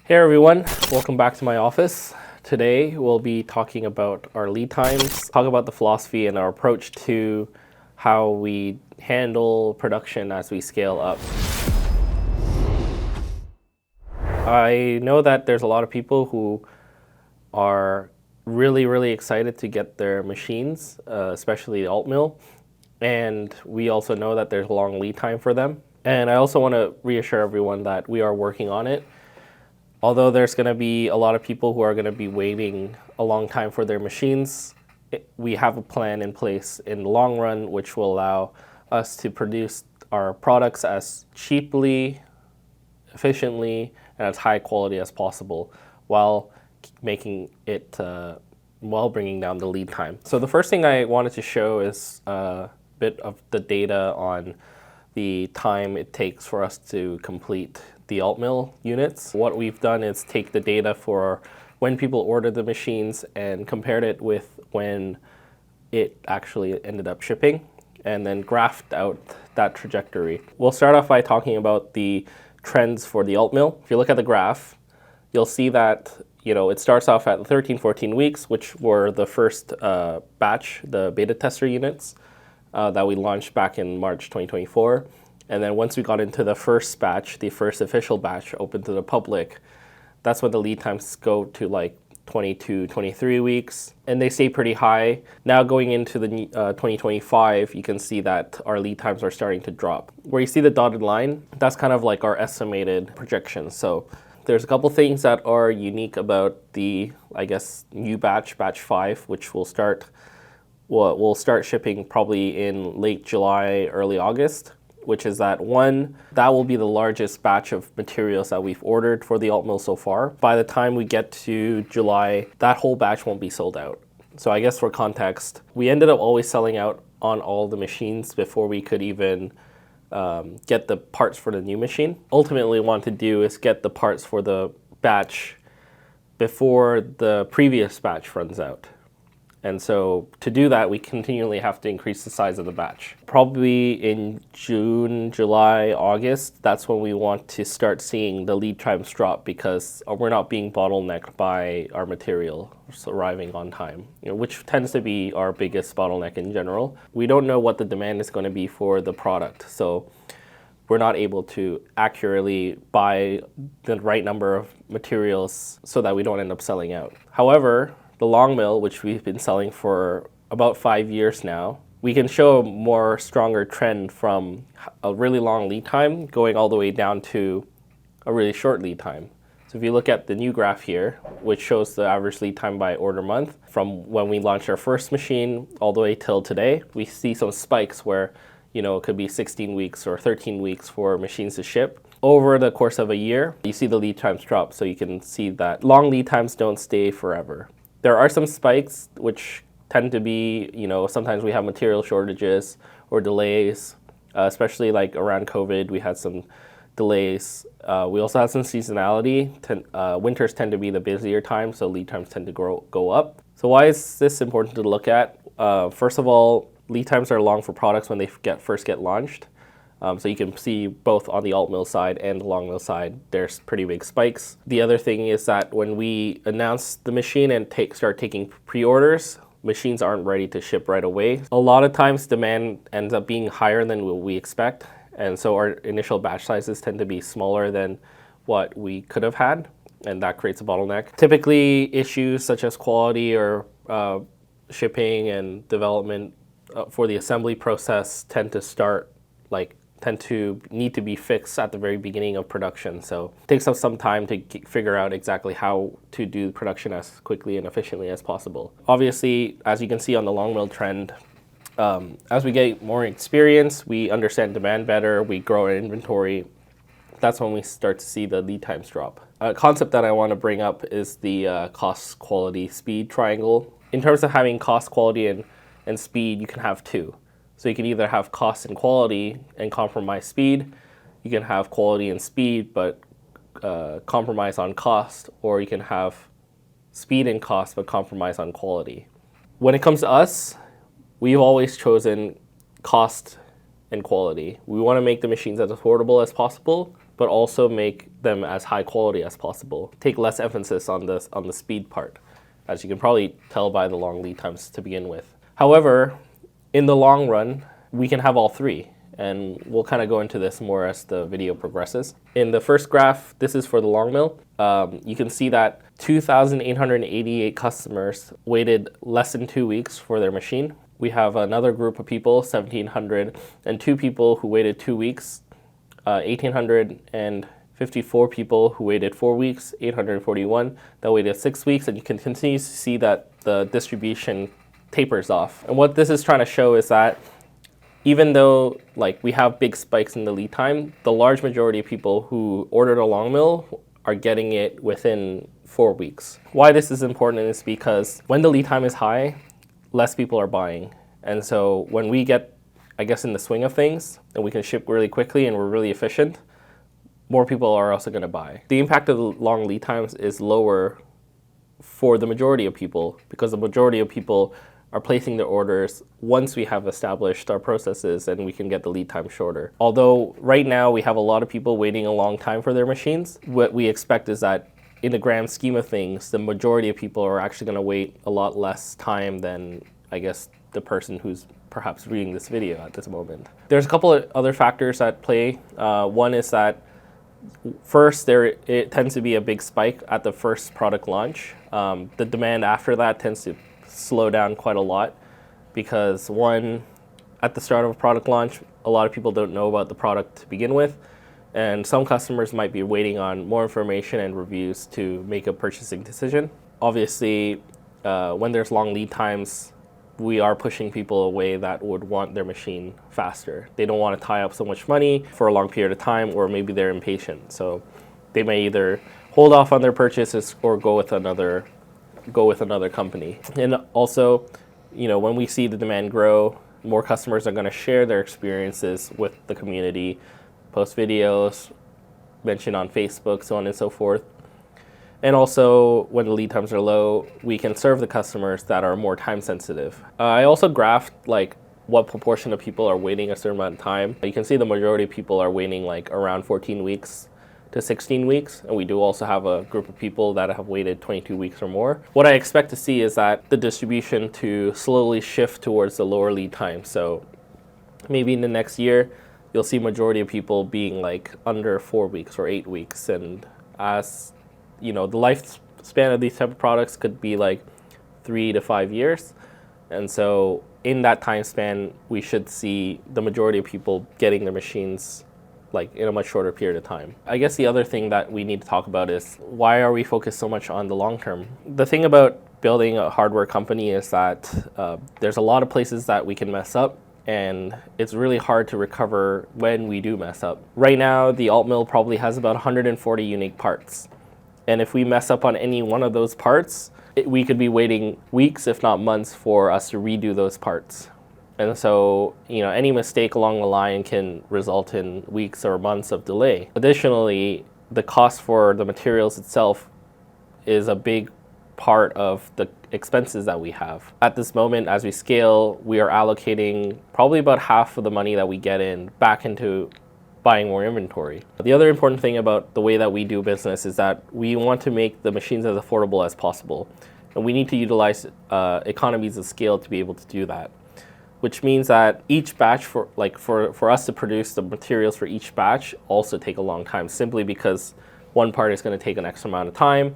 Hey everyone, welcome back to my office. Today we'll be talking about our lead times, talk about the philosophy and our approach to how we handle production as we scale up. I know that there's a lot of people who are really excited to get their machines, especially the altmill, and we also know that there's a long lead time for them. And I also want to reassure everyone that we are working on it. Although there's going to be a lot of people who are going to be waiting a long time for their machines, we have a plan in place in the long run which will allow us to produce our products as cheaply, efficiently, and as high quality as possible while making it, while bringing down the lead time. So the first thing I wanted to show is a bit of the data on the time it takes for us to complete the altmill units. What we've done is take the data for when people ordered the machines and compared it with when it actually ended up shipping, and then graphed out that trajectory. We'll start off by talking about the trends for the altmill. If you look at the graph, you'll see that it starts off at 13, 14 weeks, which were the first batch, the beta tester units that we launched back in March 2024. And then once we got into the first batch, the first official batch open to the public, that's when the lead times go to like 22, 23 weeks, and they stay pretty high. Now going into the 2025, you can see that our lead times are starting to drop. Where you see the dotted line, that's kind of like our estimated projections. So there's a couple things that are unique about the, new batch 5, which will start shipping probably in late July, early August, which is that that will be the largest batch of materials that we've ordered for the altmill so far. By the time we get to July, that whole batch won't be sold out. So I guess for context, we ended up always selling out on all the machines before we could even get the parts for the new machine. Ultimately, what we want to do is get the parts for the batch before the previous batch runs out. And so to do that, we continually have to increase the size of the batch. Probably in June, July, August, that's when we want to start seeing the lead times drop because we're not being bottlenecked by our material arriving on time, which tends to be our biggest bottleneck in general. We don't know what the demand is going to be for the product, so we're not able to accurately buy the right number of materials so that we don't end up selling out. However, the long mill, which we've been selling for about 5 years now, we can show a more stronger trend from a really long lead time going all the way down to a really short lead time. So if you look at the new graph here, which shows the average lead time by order month from when we launched our first machine all the way till today, we see some spikes where it could be 16 weeks or 13 weeks for machines to ship. Over the course of a year, you see the lead times drop, so you can see that long lead times don't stay forever. There are some spikes which tend to be, sometimes we have material shortages or delays, especially like around COVID, we had some delays. We also have some seasonality. Winters tend to be the busier time, so lead times tend to go up. So why is this important to look at? First of all, lead times are long for products when they first get launched. So you can see both on the altmill side and the longmill side, there's pretty big spikes. The other thing is that when we announce the machine and start taking pre-orders, machines aren't ready to ship right away. A lot of times demand ends up being higher than what we expect. And so our initial batch sizes tend to be smaller than what we could have had. And that creates a bottleneck. Typically issues such as quality or shipping and development for the assembly process tend to need to be fixed at the very beginning of production. So it takes us some time to figure out exactly how to do production as quickly and efficiently as possible. Obviously, as you can see on the long mill trend, as we get more experience, we understand demand better, we grow our inventory. That's when we start to see the lead times drop. A concept that I want to bring up is the cost, quality, speed triangle. In terms of having cost, quality, and speed, you can have two. So you can either have cost and quality and compromise speed. You can have quality and speed, but compromise on cost, or you can have speed and cost, but compromise on quality. When it comes to us, we've always chosen cost and quality. We want to make the machines as affordable as possible, but also make them as high quality as possible. Take less emphasis on the speed part, as you can probably tell by the long lead times to begin with. However, in the long run, we can have all three, and we'll kind of go into this more as the video progresses. In the first graph, this is for the long mill. You can see that 2,888 customers waited less than 2 weeks for their machine. We have another group of people, 1,702 people who waited 2 weeks, 1,854 people who waited 4 weeks, 841 that waited 6 weeks, and you can continue to see that the distribution tapers off. And what this is trying to show is that even though we have big spikes in the lead time, the large majority of people who ordered a long mill are getting it within 4 weeks. Why this is important is because when the lead time is high, less people are buying. And so when we get, I guess, in the swing of things and we can ship really quickly and we're really efficient, more people are also going to buy. The impact of the long lead times is lower for the majority of people because the majority of people are placing their orders once we have established our processes and we can get the lead time shorter. Although right now we have a lot of people waiting a long time for their machines, what we expect is that in the grand scheme of things, the majority of people are actually going to wait a lot less time than, I guess, the person who's perhaps reading this video at this moment. There's a couple of other factors at play. One is that first, it tends to be a big spike at the first product launch. The demand after that tends to slow down quite a lot because one, at the start of a product launch, a lot of people don't know about the product to begin with, and some customers might be waiting on more information and reviews to make a purchasing decision. Obviously, when there's long lead times, we are pushing people away that would want their machine faster. They don't want to tie up so much money for a long period of time, or maybe they're impatient. So they may either hold off on their purchases or go with another company. And also, when we see the demand grow, more customers are going to share their experiences with the community, post videos, mention on Facebook, so on and so forth. And also, when the lead times are low, we can serve the customers that are more time sensitive. I also graphed what proportion of people are waiting a certain amount of time. You can see the majority of people are waiting around 14 weeks to 16 weeks, and we do also have a group of people that have waited 22 weeks or more. What I expect to see is that the distribution to slowly shift towards the lower lead time. So maybe in the next year, you'll see majority of people being under 4 weeks or 8 weeks. And as the lifespan of these type of products could be 3 to 5 years. And so in that time span, we should see the majority of people getting their machines in a much shorter period of time. I guess the other thing that we need to talk about is why are we focused so much on the long term? The thing about building a hardware company is that there's a lot of places that we can mess up, and it's really hard to recover when we do mess up. Right now, the alt mill probably has about 140 unique parts. And if we mess up on any one of those parts, we could be waiting weeks, if not months, for us to redo those parts. And so, any mistake along the line can result in weeks or months of delay. Additionally, the cost for the materials itself is a big part of the expenses that we have. At this moment, as we scale, we are allocating probably about half of the money that we get in back into buying more inventory. The other important thing about the way that we do business is that we want to make the machines as affordable as possible. And we need to utilize economies of scale to be able to do that. Which means that each batch for us to produce the materials for each batch also take a long time, simply because one part is going to take an extra amount of time,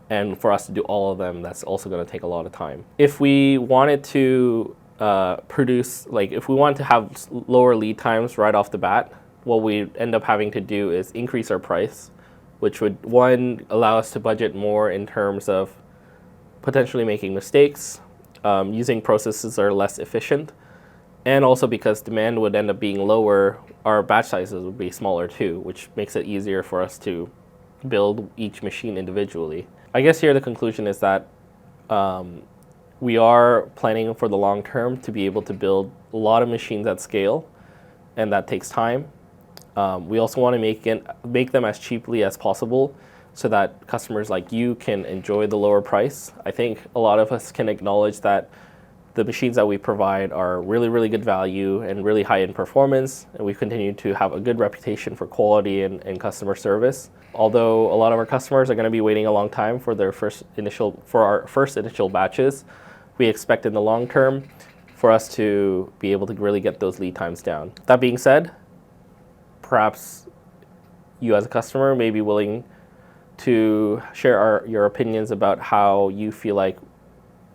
and for us to do all of them, that's also going to take a lot of time. If we wanted to if we want to have lower lead times right off the bat, what we end up having to do is increase our price, which would, one, allow us to budget more in terms of potentially making mistakes, using processes that are less efficient, and also because demand would end up being lower, our batch sizes would be smaller too, which makes it easier for us to build each machine individually. I guess here the conclusion is that we are planning for the long term to be able to build a lot of machines at scale, and that takes time. We also want to make them as cheaply as possible so that customers like you can enjoy the lower price. I think a lot of us can acknowledge that the machines that we provide are really, really good value and really high in performance, and we continue to have a good reputation for quality and customer service. Although a lot of our customers are going to be waiting a long time for our first initial batches, we expect in the long term for us to be able to really get those lead times down. That being said, perhaps you as a customer may be willing to share your opinions about how you feel like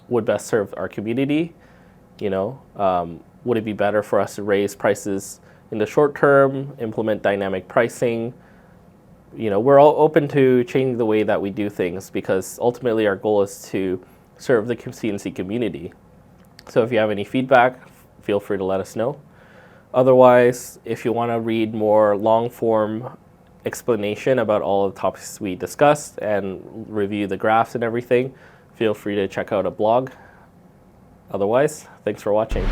would best serve our community. Would it be better for us to raise prices in the short term, implement dynamic pricing? We're all open to changing the way that we do things, because ultimately our goal is to serve the Sienci community. So if you have any feedback, feel free to let us know. Otherwise, if you want to read more long-form explanation about all the topics we discussed and review the graphs and everything, feel free to check out a blog. Otherwise, thanks for watching.